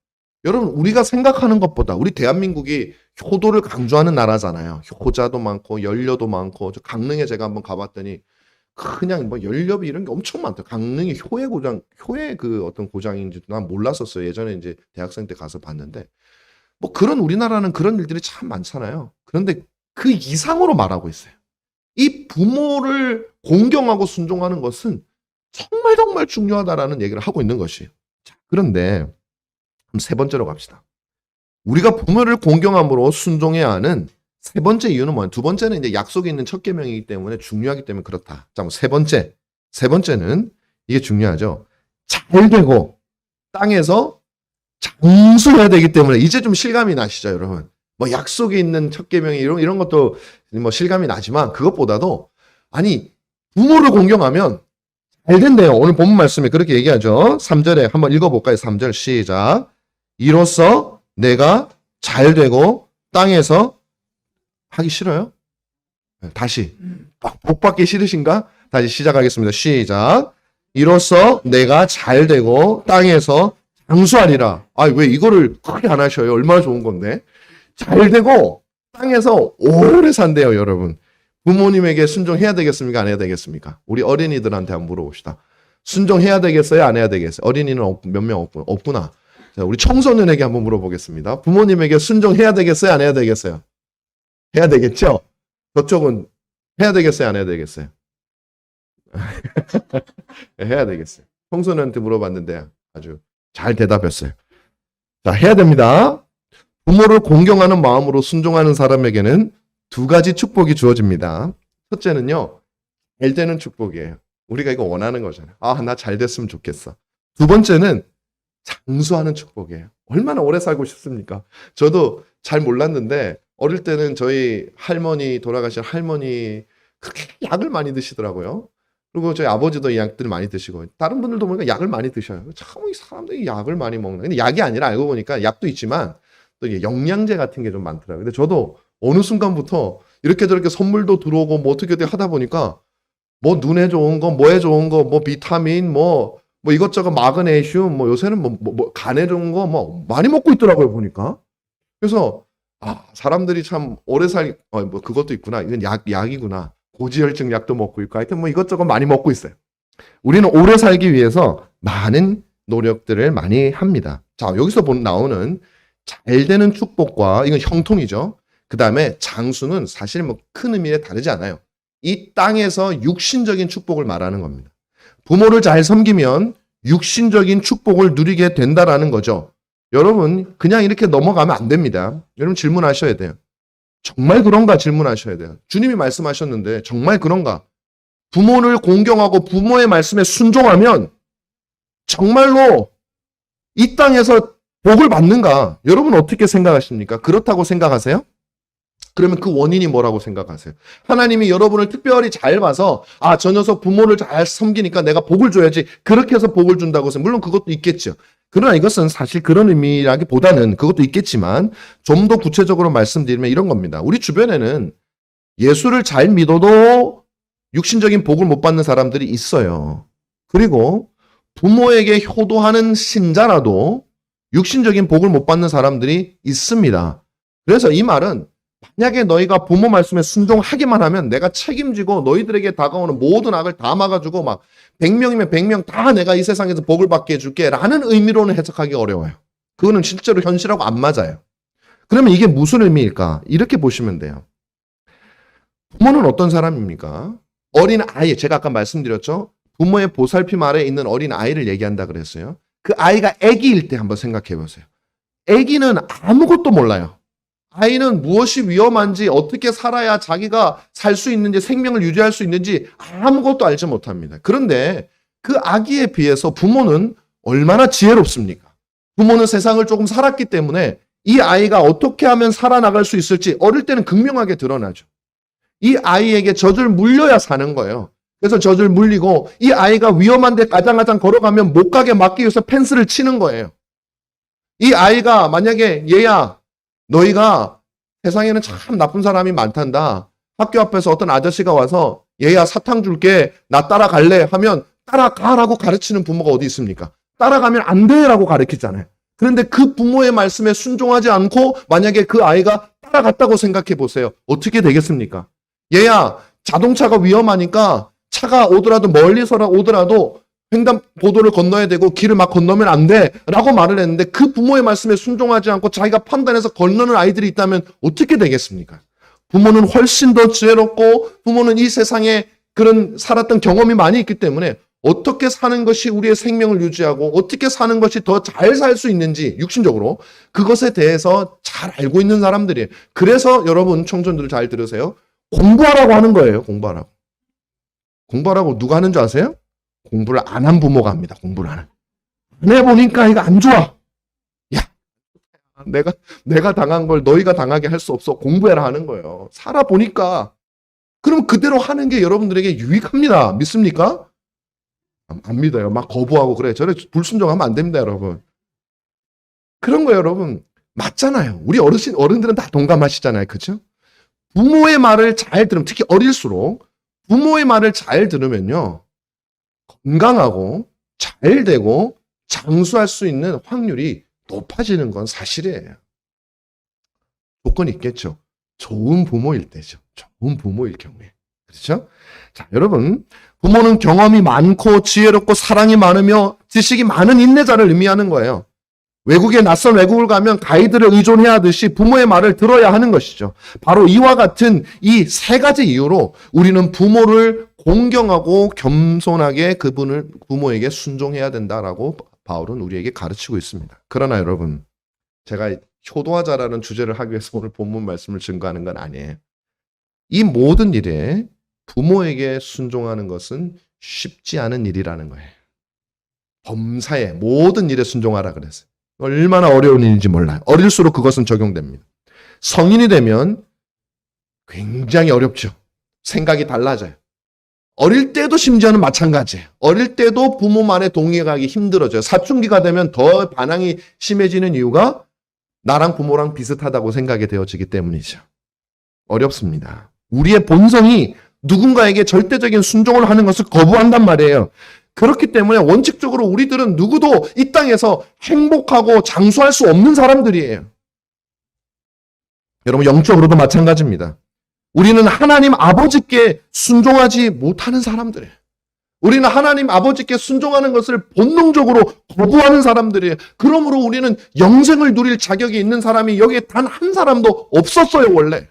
여러분 우리가 생각하는 것보다 우리 대한민국이 효도를 강조하는 나라잖아요. 효자도 많고 연료도 많고 저 강릉에 제가 한번 가봤더니 그냥 뭐 연료비 이런 게 엄청 많다. 강릉이 효의 그 어떤 고장인지도 난 몰랐었어요. 예전에 이제 대학생 때 가서 봤는데 뭐 그런 우리나라는 그런 일들이 참 많잖아요. 그런데 그 이상으로 말하고 있어요. 이 부모를 공경하고 순종하는 것은 정말 정말 중요하다라는 얘기를 하고 있는 것이에요. 자, 그런데 세 번째로 갑시다. 우리가 부모를 공경함으로 순종해야 하는 세 번째 이유는 뭐예요? 두 번째는 이제 약속이 있는 첫 계명이기 때문에 중요하기 때문에 그렇다. 자, 세 번째는 이게 중요하죠. 잘 되고 땅에서 장수해야 되기 때문에 이제 좀 실감이 나시죠, 여러분? 뭐 약속이 있는 첫 계명이 이런 것도 뭐 실감이 나지만 그것보다도 아니 부모를 공경하면 잘 된대요. 오늘 본문 말씀에 그렇게 얘기하죠. 3절에 한번 읽어볼까요? 3절 시작. 이로써 내가 잘 되고 땅에서 하기 싫어요? 다시 복 받기 싫으신가? 다시 시작하겠습니다. 시작. 이로써 내가 잘 되고 땅에서 장수하리라. 아, 왜 이거를 크게 안 하셔요? 얼마나 좋은 건데. 잘 되고 땅에서 오래 산대요, 여러분. 부모님에게 순종해야 되겠습니까? 안 해야 되겠습니까? 우리 어린이들한테 한번 물어봅시다. 순종해야 되겠어요? 안 해야 되겠어요? 어린이는 몇 명 없구나. 자, 우리 청소년에게 한번 물어보겠습니다. 부모님에게 순종해야 되겠어요? 안 해야 되겠어요? 해야 되겠죠? 저쪽은 해야 되겠어요? 안 해야 되겠어요? 해야 되겠어요. 청소년한테 물어봤는데 아주 잘 대답했어요. 자, 해야 됩니다. 부모를 공경하는 마음으로 순종하는 사람에게는 두 가지 축복이 주어집니다. 첫째는요, 잘 되는 축복이에요. 우리가 이거 원하는 거잖아요. 아, 나 잘 됐으면 좋겠어. 두 번째는 장수하는 축복이에요. 얼마나 오래 살고 싶습니까? 저도 잘 몰랐는데 어릴 때는 저희 할머니, 돌아가신 할머니 그렇게 약을 많이 드시더라고요. 그리고 저희 아버지도 이 약들을 많이 드시고 다른 분들도 보니까 약을 많이 드셔요. 참 이 사람들이 약을 많이 먹나. 근데 약이 아니라 알고 보니까 약도 있지만 또 이게 영양제 같은 게 좀 많더라고요. 근데 저도 어느 순간부터 이렇게 저렇게 선물도 들어오고 뭐 어떻게 하다 보니까 뭐 눈에 좋은 거, 뭐에 좋은 거, 뭐 비타민, 뭐 이것저것 마그네슘, 뭐 요새는 뭐 간에 좋은 거 뭐 많이 먹고 있더라고요, 보니까. 그래서 아, 사람들이 참 오래 뭐 그것도 있구나. 이건 약이구나. 고지혈증 약도 먹고 있고 하여튼 뭐 이것저것 많이 먹고 있어요. 우리는 오래 살기 위해서 많은 노력들을 많이 합니다. 자, 여기서 나오는 잘 되는 축복과 이건 형통이죠. 그 다음에 장수는 사실 뭐 큰 의미에 다르지 않아요. 이 땅에서 육신적인 축복을 말하는 겁니다. 부모를 잘 섬기면 육신적인 축복을 누리게 된다라는 거죠. 여러분 그냥 이렇게 넘어가면 안 됩니다. 여러분 질문하셔야 돼요. 정말 그런가 질문하셔야 돼요. 주님이 말씀하셨는데 정말 그런가? 부모를 공경하고 부모의 말씀에 순종하면 정말로 이 땅에서 복을 받는가? 여러분 어떻게 생각하십니까? 그렇다고 생각하세요? 그러면 그 원인이 뭐라고 생각하세요? 하나님이 여러분을 특별히 잘 봐서 아, 저 녀석 부모를 잘 섬기니까 내가 복을 줘야지. 그렇게 해서 복을 준다고 해서 물론 그것도 있겠죠. 그러나 이것은 사실 그런 의미라기보다는 그것도 있겠지만 좀 더 구체적으로 말씀드리면 이런 겁니다. 우리 주변에는 예수를 잘 믿어도 육신적인 복을 못 받는 사람들이 있어요. 그리고 부모에게 효도하는 신자라도 육신적인 복을 못 받는 사람들이 있습니다. 그래서 이 말은 만약에 너희가 부모 말씀에 순종하기만 하면 내가 책임지고 너희들에게 다가오는 모든 악을 다 막아주고 막 100명이면 100명 다 내가 이 세상에서 복을 받게 해줄게 라는 의미로는 해석하기 어려워요. 그거는 실제로 현실하고 안 맞아요. 그러면 이게 무슨 의미일까? 이렇게 보시면 돼요. 부모는 어떤 사람입니까? 어린 아이, 제가 아까 말씀드렸죠? 부모의 보살핌 아래에 있는 어린 아이를 얘기한다 그랬어요. 그 아이가 아기일 때 한번 생각해 보세요. 아기는 아무것도 몰라요. 아이는 무엇이 위험한지, 어떻게 살아야 자기가 살 수 있는지, 생명을 유지할 수 있는지 아무것도 알지 못합니다. 그런데 그 아기에 비해서 부모는 얼마나 지혜롭습니까? 부모는 세상을 조금 살았기 때문에 이 아이가 어떻게 하면 살아나갈 수 있을지 어릴 때는 극명하게 드러나죠. 이 아이에게 젖을 물려야 사는 거예요. 그래서 젖을 물리고 이 아이가 위험한 데 가장가장 걸어가면 못 가게 막기 위해서 펜스를 치는 거예요. 이 아이가 만약에 얘야 너희가 세상에는 참 나쁜 사람이 많단다. 학교 앞에서 어떤 아저씨가 와서 얘야 사탕 줄게 나 따라갈래 하면 따라가라고 가르치는 부모가 어디 있습니까? 따라가면 안 돼라고 가르치잖아요. 그런데 그 부모의 말씀에 순종하지 않고 만약에 그 아이가 따라갔다고 생각해 보세요. 어떻게 되겠습니까? 얘야 자동차가 위험하니까 차가 오더라도 멀리서 오더라도 횡단보도를 건너야 되고 길을 막 건너면 안 돼 라고 말을 했는데 그 부모의 말씀에 순종하지 않고 자기가 판단해서 건너는 아이들이 있다면 어떻게 되겠습니까? 부모는 훨씬 더 지혜롭고 부모는 이 세상에 그런 살았던 경험이 많이 있기 때문에 어떻게 사는 것이 우리의 생명을 유지하고 어떻게 사는 것이 더 잘 살 수 있는지 육신적으로 그것에 대해서 잘 알고 있는 사람들이에요. 그래서 여러분 청년들 잘 들으세요. 공부하라고 하는 거예요. 공부하라고. 공부하라고 누가 하는 줄 아세요? 공부를 안 한 부모가 합니다. 공부를 안 한. 안 해보니까 이거 안 좋아. 야, 내가 당한 걸 너희가 당하게 할 수 없어. 공부해라 하는 거예요. 살아보니까. 그럼 그대로 하는 게 여러분들에게 유익합니다. 믿습니까? 안 믿어요. 막 거부하고 그래. 저래 불순종하면 안 됩니다, 여러분. 그런 거예요, 여러분. 맞잖아요. 우리 어른들은 다 동감하시잖아요. 그죠? 부모의 말을 잘 들으면, 특히 어릴수록 부모의 말을 잘 들으면요. 건강하고 잘 되고 장수할 수 있는 확률이 높아지는 건 사실이에요. 조건이 있겠죠. 좋은 부모일 때죠. 좋은 부모일 경우에. 그렇죠? 자, 여러분. 부모는 경험이 많고 지혜롭고 사랑이 많으며 지식이 많은 인내자를 의미하는 거예요. 낯선 외국을 가면 가이드를 의존해야 하듯이 부모의 말을 들어야 하는 것이죠. 바로 이와 같은 이 세 가지 이유로 우리는 부모를 공경하고 겸손하게 부모에게 순종해야 된다라고 바울은 우리에게 가르치고 있습니다. 그러나 여러분, 제가 효도하자라는 주제를 하기 위해서 오늘 본문 말씀을 증거하는 건 아니에요. 이 모든 일에 부모에게 순종하는 것은 쉽지 않은 일이라는 거예요. 범사에 모든 일에 순종하라 그랬어요. 얼마나 어려운 일인지 몰라요. 어릴수록 그것은 적용됩니다. 성인이 되면 굉장히 어렵죠. 생각이 달라져요. 어릴 때도 심지어는 마찬가지예요. 어릴 때도 부모 말에 동의하기 힘들어져요. 사춘기가 되면 더 반항이 심해지는 이유가 나랑 부모랑 비슷하다고 생각이 되어지기 때문이죠. 어렵습니다. 우리의 본성이 누군가에게 절대적인 순종을 하는 것을 거부한단 말이에요. 그렇기 때문에 원칙적으로 우리들은 누구도 이 땅에서 행복하고 장수할 수 없는 사람들이에요. 여러분, 영적으로도 마찬가지입니다. 우리는 하나님 아버지께 순종하지 못하는 사람들이에요. 우리는 하나님 아버지께 순종하는 것을 본능적으로 거부하는 사람들이에요. 그러므로 우리는 영생을 누릴 자격이 있는 사람이 여기에 단 한 사람도 없었어요, 원래.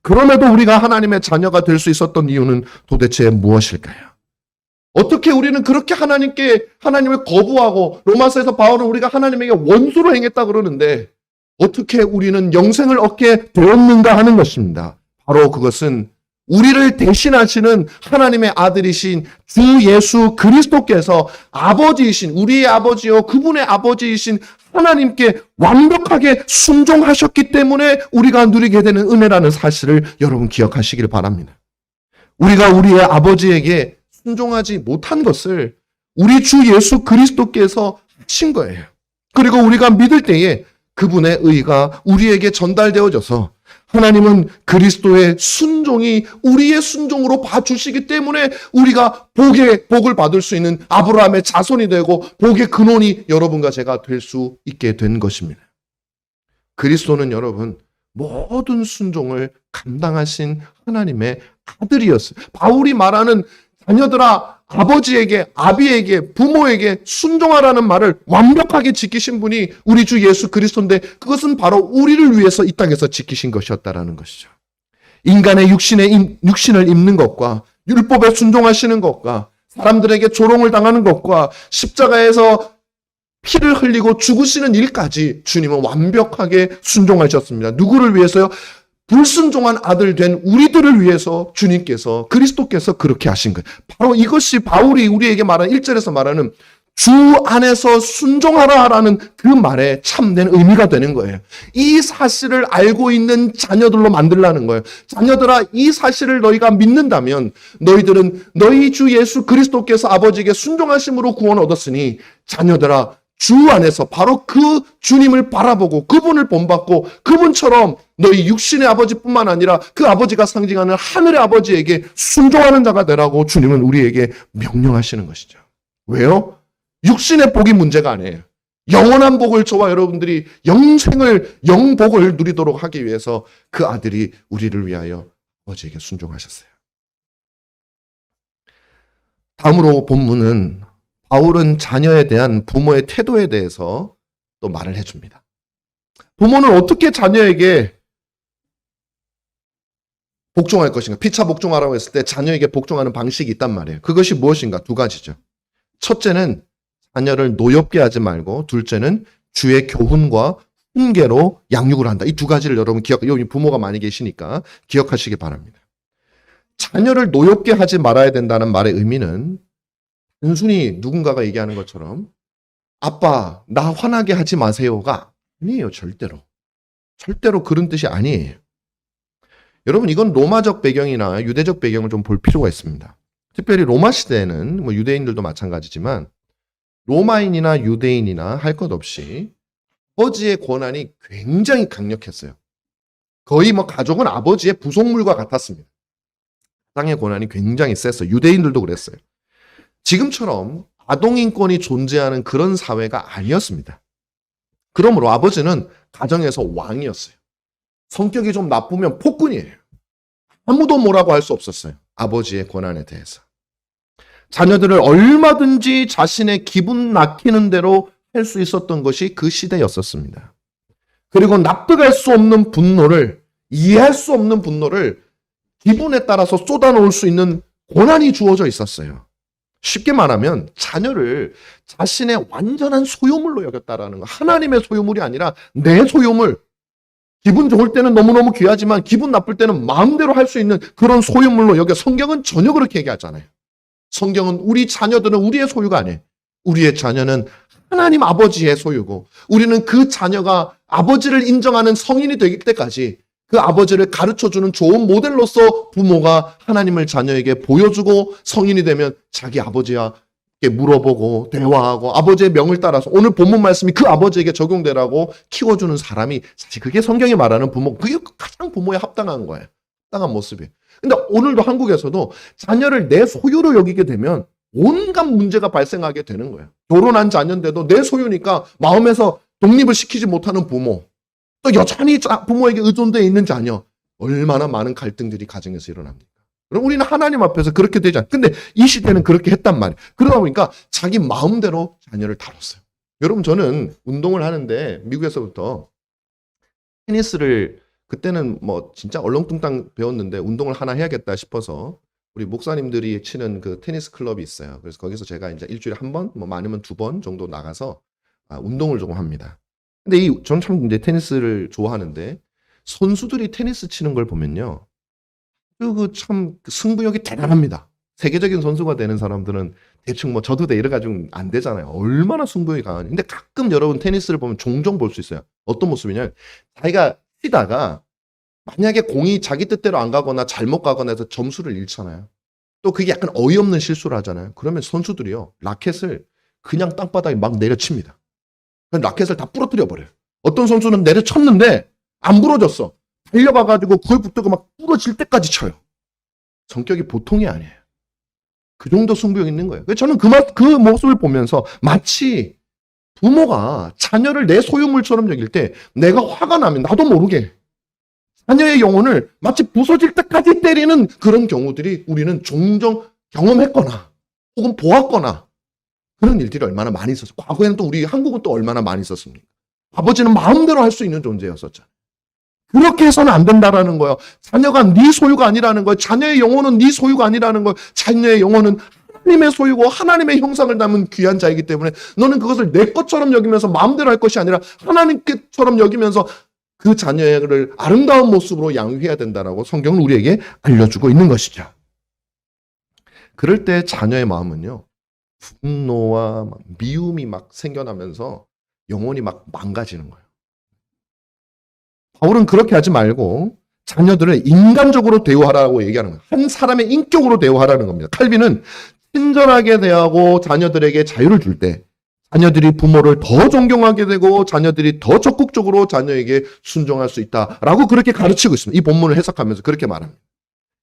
그럼에도 우리가 하나님의 자녀가 될 수 있었던 이유는 도대체 무엇일까요? 어떻게 우리는 그렇게 하나님을 거부하고 로마서에서 바울은 우리가 하나님에게 원수로 행했다 그러는데 어떻게 우리는 영생을 얻게 되었는가 하는 것입니다. 바로 그것은 우리를 대신하시는 하나님의 아들이신 주 예수 그리스도께서 아버지이신 우리의 아버지요 그분의 아버지이신 하나님께 완벽하게 순종하셨기 때문에 우리가 누리게 되는 은혜라는 사실을 여러분 기억하시길 바랍니다. 우리가 우리의 아버지에게 순종하지 못한 것을 우리 주 예수 그리스도께서 하신 거예요. 그리고 우리가 믿을 때에 그분의 의가 우리에게 전달되어져서 하나님은 그리스도의 순종이 우리의 순종으로 봐주시기 때문에 우리가 복을 받을 수 있는 아브라함의 자손이 되고 복의 근원이 여러분과 제가 될 수 있게 된 것입니다. 그리스도는 여러분 모든 순종을 감당하신 하나님의 아들이었어요. 바울이 말하는 자녀들아 아버지에게, 아비에게, 부모에게 순종하라는 말을 완벽하게 지키신 분이 우리 주 예수 그리스도인데 그것은 바로 우리를 위해서 이 땅에서 지키신 것이었다라는 것이죠. 인간의 육신을 입는 것과 율법에 순종하시는 것과 사람들에게 조롱을 당하는 것과 십자가에서 피를 흘리고 죽으시는 일까지 주님은 완벽하게 순종하셨습니다. 누구를 위해서요? 불순종한 아들 된 우리들을 위해서 주님께서, 그리스도께서 그렇게 하신 거예요. 바로 이것이 바울이 우리에게 말하는 1절에서 말하는 주 안에서 순종하라라는 그 말에 참된 의미가 되는 거예요. 이 사실을 알고 있는 자녀들로 만들라는 거예요. 자녀들아, 이 사실을 너희가 믿는다면 너희들은 너희 주 예수 그리스도께서 아버지에게 순종하심으로 구원 얻었으니 자녀들아, 주 안에서 바로 그 주님을 바라보고 그분을 본받고 그분처럼 너희 육신의 아버지뿐만 아니라 그 아버지가 상징하는 하늘의 아버지에게 순종하는 자가 되라고 주님은 우리에게 명령하시는 것이죠. 왜요? 육신의 복이 문제가 아니에요. 영원한 복을 저와 여러분들이 영복을 누리도록 하기 위해서 그 아들이 우리를 위하여 아버지에게 순종하셨어요. 다음으로 본문은 바울은 자녀에 대한 부모의 태도에 대해서 또 말을 해줍니다. 부모는 어떻게 자녀에게 복종할 것인가? 피차 복종하라고 했을 때 자녀에게 복종하는 방식이 있단 말이에요. 그것이 무엇인가? 두 가지죠. 첫째는 자녀를 노엽게 하지 말고, 둘째는 주의 교훈과 훈계로 양육을 한다. 이 두 가지를 여러분 여기 부모가 많이 계시니까 기억하시기 바랍니다. 자녀를 노엽게 하지 말아야 된다는 말의 의미는 단순히 누군가가 얘기하는 것처럼 아빠, 나 화나게 하지 마세요가 아니에요. 절대로. 절대로 그런 뜻이 아니에요. 여러분, 이건 로마적 배경이나 유대적 배경을 좀 볼 필요가 있습니다. 특별히 로마 시대에는 유대인들도 마찬가지지만 로마인이나 유대인이나 할 것 없이 아버지의 권한이 굉장히 강력했어요. 거의 가족은 아버지의 부속물과 같았습니다. 땅의 권한이 굉장히 셌어요. 유대인들도 그랬어요. 지금처럼 아동인권이 존재하는 그런 사회가 아니었습니다. 그러므로 아버지는 가정에서 왕이었어요. 성격이 좀 나쁘면 폭군이에요. 아무도 뭐라고 할 수 없었어요. 아버지의 권한에 대해서. 자녀들을 얼마든지 자신의 기분 낙히는 대로 할 수 있었던 것이 그 시대였었습니다. 그리고 납득할 수 없는 분노를, 이해할 수 없는 분노를 기분에 따라서 쏟아놓을 수 있는 권한이 주어져 있었어요. 쉽게 말하면 자녀를 자신의 완전한 소유물로 여겼다라는 거. 하나님의 소유물이 아니라 내 소유물. 기분 좋을 때는 너무너무 귀하지만 기분 나쁠 때는 마음대로 할 수 있는 그런 소유물로 여겨. 성경은 전혀 그렇게 얘기하잖아요. 성경은 우리 자녀들은 우리의 소유가 아니에요. 우리의 자녀는 하나님 아버지의 소유고, 우리는 그 자녀가 아버지를 인정하는 성인이 되기 때까지 그 아버지를 가르쳐주는 좋은 모델로서 부모가 하나님을 자녀에게 보여주고, 성인이 되면 자기 아버지에게 물어보고 대화하고 아버지의 명을 따라서 오늘 본문 말씀이 그 아버지에게 적용되라고 키워주는 사람이, 사실 그게 성경이 말하는 부모, 그게 가장 부모에 합당한 거예요. 합당한 모습이에요. 근데 오늘도 한국에서도 자녀를 내 소유로 여기게 되면 온갖 문제가 발생하게 되는 거예요. 결혼한 자녀인데도 내 소유니까 마음에서 독립을 시키지 못하는 부모, 또 여전히 부모에게 의존되어 있는 자녀, 얼마나 많은 갈등들이 가정에서 일어납니까? 그럼 우리는 하나님 앞에서 그렇게 되지 않아요. 근데 이 시대는 그렇게 했단 말이에요. 그러다 보니까 자기 마음대로 자녀를 다뤘어요. 여러분, 저는 운동을 하는데 미국에서부터 테니스를, 그때는 진짜 얼렁뚱땅 배웠는데 운동을 하나 해야겠다 싶어서 우리 목사님들이 치는 그 테니스 클럽이 있어요. 그래서 거기서 제가 이제 일주일에 한 번, 많으면 2번 정도 나가서 운동을 조금 합니다. 근데 전 참 이제 테니스를 좋아하는데 선수들이 테니스 치는 걸 보면요, 참 승부욕이 대단합니다. 세계적인 선수가 되는 사람들은 대충 저도 돼 이래가지고 안 되잖아요. 얼마나 승부욕이 강하니. 근데 가끔 여러분 테니스를 보면 종종 볼 수 있어요. 어떤 모습이냐면 자기가 치다가 만약에 공이 자기 뜻대로 안 가거나 잘못 가거나 해서 점수를 잃잖아요. 또 그게 약간 어이없는 실수를 하잖아요. 그러면 선수들이요, 라켓을 그냥 땅바닥에 막 내려칩니다. 라켓을 다 부러뜨려 버려요. 어떤 선수는 내려쳤는데 안 부러졌어. 달려가가지고 그걸 붙들고 막 부러질 때까지 쳐요. 성격이 보통이 아니에요. 그 정도 승부욕이 있는 거예요. 그래서 저는 그 모습을 보면서 마치 부모가 자녀를 내 소유물처럼 여길 때 내가 화가 나면 나도 모르게 자녀의 영혼을 마치 부서질 때까지 때리는 그런 경우들이 우리는 종종 경험했거나 혹은 보았거나 그런 일들이 얼마나 많이 있었어요. 과거에는 또 우리 한국은 또 얼마나 많이 있었습니까? 아버지는 마음대로 할 수 있는 존재였었잖아요. 그렇게 해서는 안 된다라는 거예요. 자녀가 네 소유가 아니라는 거예요. 자녀의 영혼은 네 소유가 아니라는 거예요. 자녀의 영혼은 하나님의 소유고 하나님의 형상을 담은 귀한 자이기 때문에 너는 그것을 내 것처럼 여기면서 마음대로 할 것이 아니라 하나님께처럼 여기면서 그 자녀를 아름다운 모습으로 양육해야 된다라고 성경은 우리에게 알려주고 있는 것이죠. 그럴 때 자녀의 마음은요, 분노와 미움이 막 생겨나면서 영혼이 막 망가지는 거예요. 바울은 그렇게 하지 말고 자녀들을 인간적으로 대우하라고 얘기하는 거예요. 한 사람의 인격으로 대우하라는 겁니다. 칼빈은 친절하게 대하고 자녀들에게 자유를 줄 때 자녀들이 부모를 더 존경하게 되고 자녀들이 더 적극적으로 자녀에게 순종할 수 있다라고 그렇게 가르치고 있습니다. 이 본문을 해석하면서 그렇게 말합니다.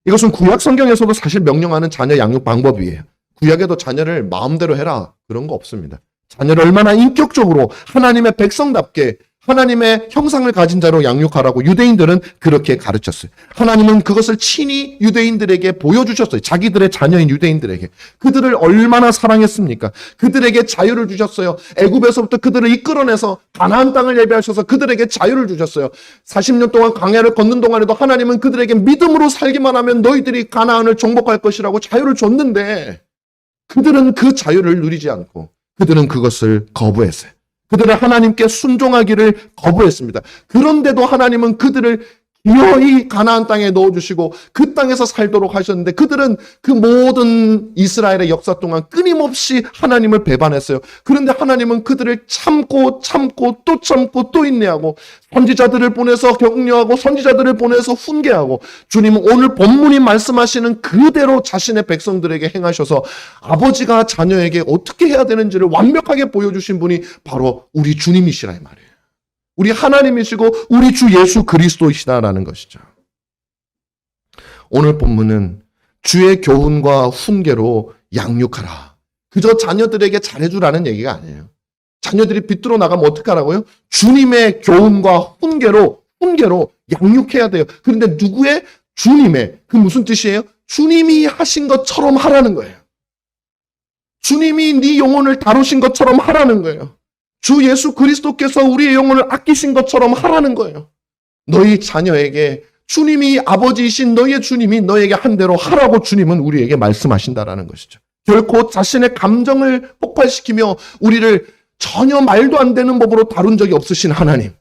이것은 구약 성경에서도 사실 명령하는 자녀 양육 방법이에요. 구약에도 자녀를 마음대로 해라 그런 거 없습니다. 자녀를 얼마나 인격적으로 하나님의 백성답게 하나님의 형상을 가진 자로 양육하라고 유대인들은 그렇게 가르쳤어요. 하나님은 그것을 친히 유대인들에게 보여주셨어요. 자기들의 자녀인 유대인들에게. 그들을 얼마나 사랑했습니까? 그들에게 자유를 주셨어요. 애굽에서부터 그들을 이끌어내서 가나안 땅을 예비하셔서 그들에게 자유를 주셨어요. 40년 동안 광야를 걷는 동안에도 하나님은 그들에게 믿음으로 살기만 하면 너희들이 가나안을 정복할 것이라고 자유를 줬는데 그들은 그 자유를 누리지 않고 그들은 그것을 거부했어요. 그들은 하나님께 순종하기를 거부했습니다. 그런데도 하나님은 그들을 기어이 가나안 땅에 넣어주시고 그 땅에서 살도록 하셨는데 그들은 그 모든 이스라엘의 역사 동안 끊임없이 하나님을 배반했어요. 그런데 하나님은 그들을 참고 또 인내하고 선지자들을 보내서 격려하고 선지자들을 보내서 훈계하고 주님은 오늘 본문이 말씀하시는 그대로 자신의 백성들에게 행하셔서 아버지가 자녀에게 어떻게 해야 되는지를 완벽하게 보여주신 분이 바로 우리 주님이시라 이 말이에요. 우리 하나님이시고 우리 주 예수 그리스도이시다라는 것이죠. 오늘 본문은 주의 교훈과 훈계로 양육하라. 그저 자녀들에게 잘해주라는 얘기가 아니에요. 자녀들이 비뚤어 나가면 어떻게 하라고요? 주님의 교훈과 훈계로 양육해야 돼요. 그런데 누구의? 주님의. 그 무슨 뜻이에요? 주님이 하신 것처럼 하라는 거예요. 주님이 네 영혼을 다루신 것처럼 하라는 거예요. 주 예수 그리스도께서 우리의 영혼을 아끼신 것처럼 하라는 거예요. 너희 자녀에게 주님이 아버지이신 너희의 주님이 너에게 한 대로 하라고 주님은 우리에게 말씀하신다라는 것이죠. 결코 자신의 감정을 폭발시키며 우리를 전혀 말도 안 되는 법으로 다룬 적이 없으신 하나님.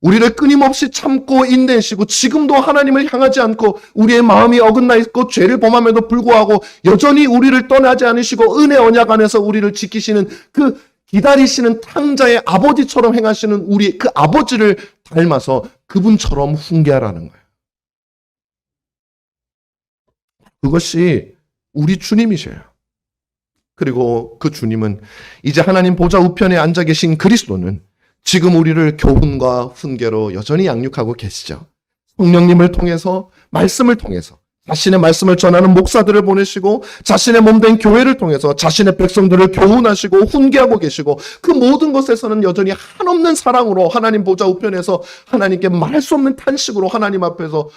우리를 끊임없이 참고 인내하시고 지금도 하나님을 향하지 않고 우리의 마음이 어긋나 있고 죄를 범함에도 불구하고 여전히 우리를 떠나지 않으시고 은혜 언약 안에서 우리를 지키시는 그 기다리시는 탕자의 아버지처럼 행하시는 우리 그 아버지를 닮아서 그분처럼 훈계하라는 거예요. 그것이 우리 주님이셔요. 그리고 그 주님은 이제 하나님 보좌 우편에 앉아 계신 그리스도는 지금 우리를 교훈과 훈계로 여전히 양육하고 계시죠. 성령님을 통해서 말씀을 통해서 자신의 말씀을 전하는 목사들을 보내시고 자신의 몸된 교회를 통해서 자신의 백성들을 교훈하시고 훈계하고 계시고 그 모든 것에서는 여전히 한없는 사랑으로 하나님 보좌 우편에서 하나님께 말할 수 없는 탄식으로 하나님 앞에서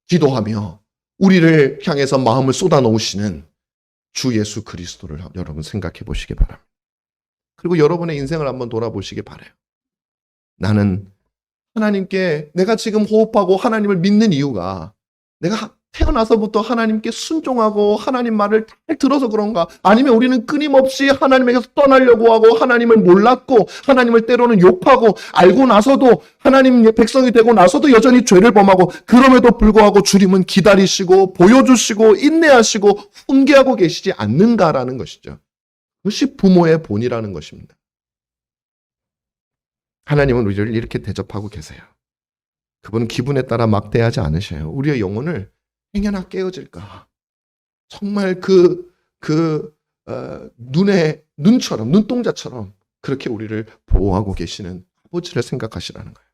기도하며 우리를 향해서 마음을 쏟아놓으시는 주 예수 그리스도를 여러분 생각해 보시기 바랍니다. 그리고 여러분의 인생을 한번 돌아보시기 바라요. 나는 하나님께 내가 지금 호흡하고 하나님을 믿는 이유가 내가 태어나서부터 하나님께 순종하고 하나님 말을 잘 들어서 그런가? 아니면 우리는 끊임없이 하나님에게서 떠나려고 하고 하나님을 몰랐고 하나님을 때로는 욕하고 알고 나서도 하나님의 백성이 되고 나서도 여전히 죄를 범하고 그럼에도 불구하고 주님은 기다리시고 보여주시고 인내하시고 훈계하고 계시지 않는가라는 것이죠. 그것이 부모의 본이라는 것입니다. 하나님은 우리를 이렇게 대접하고 계세요. 그분은 기분에 따라 막대하지 않으셔요. 우리의 영혼을 행여나 깨어질까? 정말 눈처럼, 눈동자처럼 그렇게 우리를 보호하고 계시는 아버지를 생각하시라는 거예요.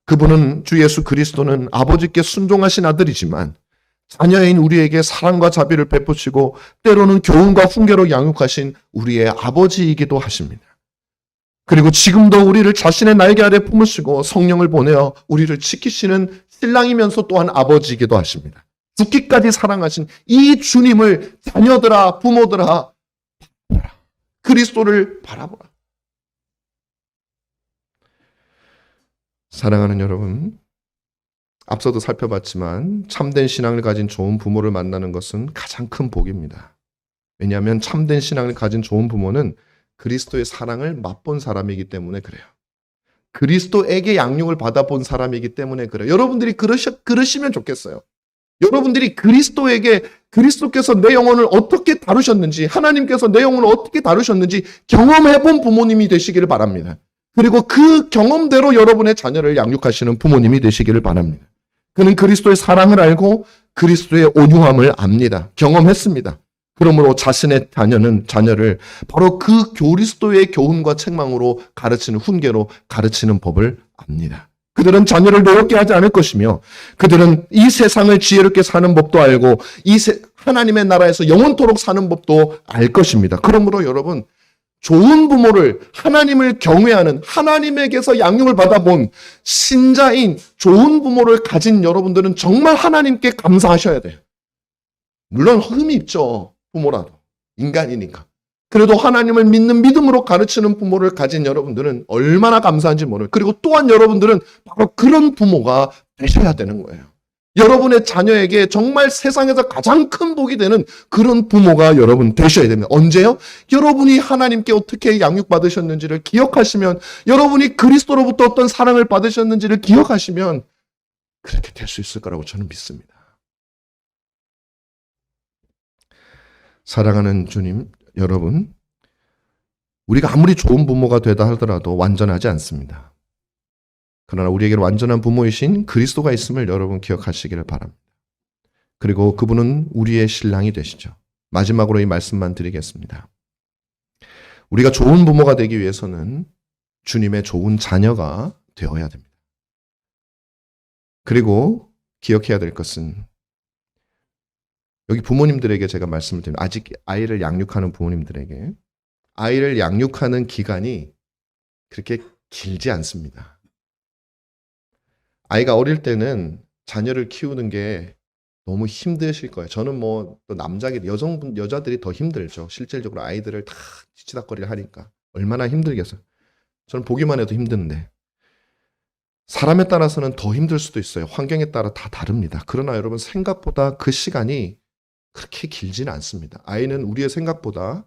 그분은 주 예수 그리스도는 아버지께 순종하신 아들이지만 자녀인 우리에게 사랑과 자비를 베푸시고 때로는 교훈과 훈계로 양육하신 우리의 아버지이기도 하십니다. 그리고 지금도 우리를 자신의 날개 아래 품으시고 성령을 보내어 우리를 지키시는 신랑이면서 또한 아버지이기도 하십니다. 죽기까지 사랑하신 이 주님을 자녀들아, 부모들아, 그리스도를 바라보라. 사랑하는 여러분, 앞서도 살펴봤지만 참된 신앙을 가진 좋은 부모를 만나는 것은 가장 큰 복입니다. 왜냐하면 참된 신앙을 가진 좋은 부모는 그리스도의 사랑을 맛본 사람이기 때문에 그래요. 그리스도에게 양육을 받아본 사람이기 때문에 그래요. 여러분들이 그러시면 좋겠어요. 여러분들이 그리스도께서 내 영혼을 어떻게 다루셨는지, 하나님께서 내 영혼을 어떻게 다루셨는지 경험해본 부모님이 되시기를 바랍니다. 그리고 그 경험대로 여러분의 자녀를 양육하시는 부모님이 되시기를 바랍니다. 그는 그리스도의 사랑을 알고 그리스도의 온유함을 압니다. 경험했습니다. 그러므로 자신의 자녀를 바로 그 그리스도의 교훈과 책망으로 가르치는 훈계로 가르치는 법을 압니다. 그들은 자녀를 노엽게 하지 않을 것이며 그들은 이 세상을 지혜롭게 사는 법도 알고 하나님의 나라에서 영원토록 사는 법도 알 것입니다. 그러므로 여러분, 좋은 부모를, 하나님을 경외하는, 하나님에게서 양육을 받아본 신자인 좋은 부모를 가진 여러분들은 정말 하나님께 감사하셔야 돼요. 물론 흠이 있죠. 부모라도. 인간이니까. 그래도 하나님을 믿는 믿음으로 가르치는 부모를 가진 여러분들은 얼마나 감사한지 모르요. 그리고 또한 여러분들은 바로 그런 부모가 되셔야 되는 거예요. 여러분의 자녀에게 정말 세상에서 가장 큰 복이 되는 그런 부모가 여러분 되셔야 됩니다. 언제요? 여러분이 하나님께 어떻게 양육받으셨는지를 기억하시면, 여러분이 그리스도로부터 어떤 사랑을 받으셨는지를 기억하시면 그렇게 될 수 있을 거라고 저는 믿습니다. 사랑하는 주님, 여러분, 우리가 아무리 좋은 부모가 되다 하더라도 완전하지 않습니다. 그러나 우리에게 완전한 부모이신 그리스도가 있음을 여러분 기억하시기를 바랍니다. 그리고 그분은 우리의 신랑이 되시죠. 마지막으로 이 말씀만 드리겠습니다. 우리가 좋은 부모가 되기 위해서는 주님의 좋은 자녀가 되어야 됩니다. 그리고 기억해야 될 것은, 여기 부모님들에게 제가 말씀을 드립니다. 아직 아이를 양육하는 부모님들에게, 아이를 양육하는 기간이 그렇게 길지 않습니다. 아이가 어릴 때는 자녀를 키우는 게 너무 힘드실 거예요. 저는 또 여자들이 더 힘들죠. 실질적으로 아이들을 다 뒤치다꺼리를 하니까 얼마나 힘들겠어요. 저는 보기만 해도 힘든데, 사람에 따라서는 더 힘들 수도 있어요. 환경에 따라 다 다릅니다. 그러나 여러분, 생각보다 그 시간이 그렇게 길지는 않습니다. 아이는 우리의 생각보다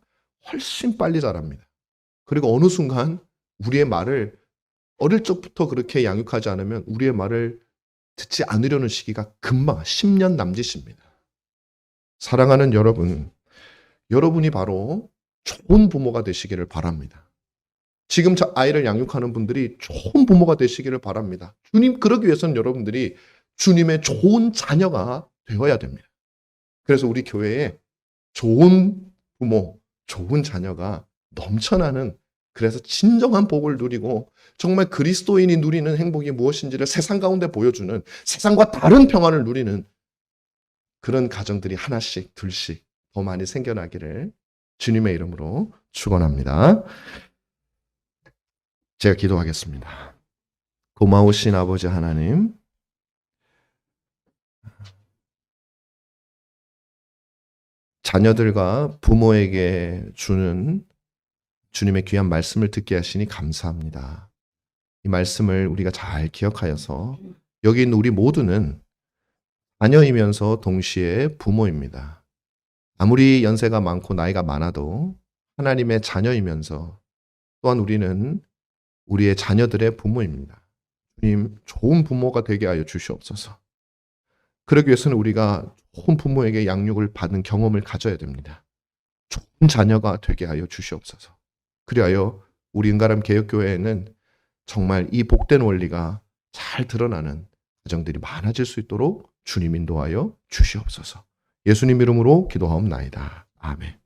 훨씬 빨리 자랍니다. 그리고 어느 순간 우리의 말을, 어릴 적부터 그렇게 양육하지 않으면 우리의 말을 듣지 않으려는 시기가 금방 10년 남짓입니다. 사랑하는 여러분, 여러분이 바로 좋은 부모가 되시기를 바랍니다. 지금 아이를 양육하는 분들이 좋은 부모가 되시기를 바랍니다. 그러기 위해서는 여러분들이 주님의 좋은 자녀가 되어야 됩니다. 그래서 우리 교회에 좋은 부모, 좋은 자녀가 넘쳐나는, 그래서 진정한 복을 누리고 정말 그리스도인이 누리는 행복이 무엇인지를 세상 가운데 보여주는, 세상과 다른 평안을 누리는 그런 가정들이 하나씩 둘씩 더 많이 생겨나기를 주님의 이름으로 축원합니다. 제가 기도하겠습니다. 고마우신 아버지 하나님, 자녀들과 부모에게 주는 주님의 귀한 말씀을 듣게 하시니 감사합니다. 이 말씀을 우리가 잘 기억하여서 여기 있는 우리 모두는 자녀이면서 동시에 부모입니다. 아무리 연세가 많고 나이가 많아도 하나님의 자녀이면서 또한 우리는 우리의 자녀들의 부모입니다. 주님, 좋은 부모가 되게 하여 주시옵소서. 그러기 위해서는 우리가 좋은 부모에게 양육을 받은 경험을 가져야 됩니다. 좋은 자녀가 되게 하여 주시옵소서. 그리하여 우리 은가람 개혁교회에는 정말 이 복된 원리가 잘 드러나는 가정들이 많아질 수 있도록 주님 인도하여 주시옵소서. 예수님 이름으로 기도하옵나이다. 아멘.